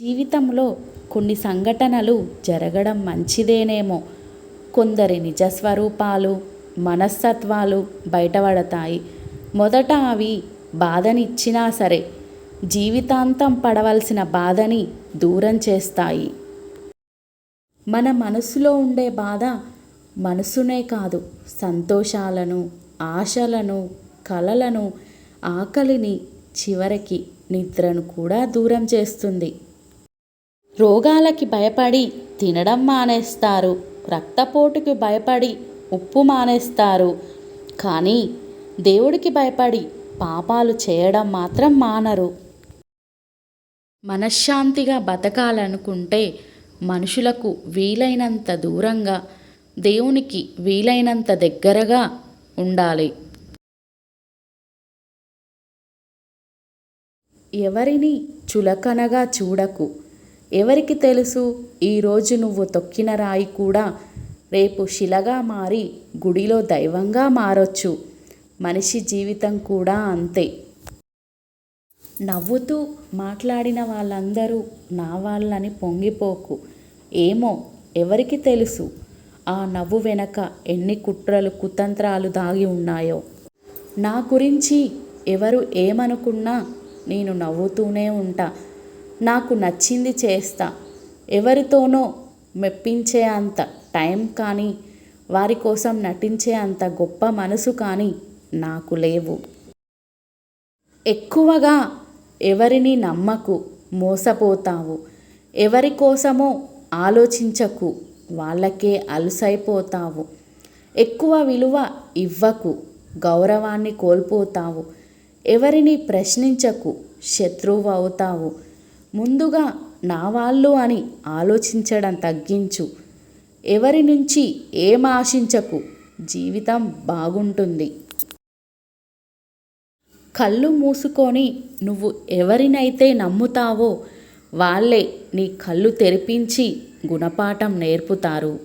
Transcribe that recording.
జీవితంలో కొన్ని సంఘటనలు జరగడం మంచిదేనేమో. కొందరి నిజస్వరూపాలు, మనస్తత్వాలు బయటపడతాయి. మొదట అవి బాధనిచ్చినా సరే, జీవితాంతం పడవలసిన బాధని దూరం చేస్తాయి. మన మనసులో ఉండే బాధ మనసునే కాదు, సంతోషాలను, ఆశలను, కలలను, ఆకలిని, చివరికి నిద్రను కూడా దూరం చేస్తుంది. రోగాలకి భయపడి తినడం మానేస్తారు, రక్తపోటుకి భయపడి ఉప్పు మానేస్తారు. కానీ దేవుడికి భయపడి పాపాలు చేయడం మాత్రం మానరు. మనశ్శాంతిగా బతకాలనుకుంటే మనుషులకు వీలైనంత దూరంగా, దేవునికి వీలైనంత దగ్గరగా ఉండాలి. ఎవరిని చులకనగా చూడకు. ఎవరికి తెలుసు, ఈరోజు నువ్వు తొక్కిన రాయి కూడా రేపు శిలగా మారి గుడిలో దైవంగా మారొచ్చు. మనిషి జీవితం కూడా అంతే. నవ్వుతూ మాట్లాడిన వాళ్ళందరూ నా వాళ్ళని పొంగిపోకు. ఏమో, ఎవరికి తెలుసు ఆ నవ్వు వెనక ఎన్ని కుట్రలు, కుతంత్రాలు దాగి ఉన్నాయో. నా గురించి ఎవరు ఏమనుకున్నా నేను నవ్వుతూనే ఉంటా. నాకు నచ్చింది చేస్తా. ఎవరితోనో మెప్పించే అంత టైం కానీ, వారి కోసం నటించే అంత గొప్ప మనసు కానీ నాకు లేవు. ఎక్కువగా ఎవరిని నమ్మకు, మోసపోతావు. ఎవరి కోసమో ఆలోచించకు, వాళ్ళకే అలుసైపోతావు. ఎక్కువ విలువ ఇవ్వకు, గౌరవాన్ని కోల్పోతావు. ఎవరిని ప్రశ్నించకు, శత్రువు అవుతావు. ముందుగా నా వాళ్ళు అని ఆలోచించడం తగ్గించు. ఎవరి నుంచి ఏం ఆశించకు, జీవితం బాగుంటుంది. కళ్ళు మూసుకొని నువ్వు ఎవరినైతే నమ్ముతావో వాళ్ళే నీ కళ్ళు తెరిపించి గుణపాఠం నేర్పుతారు.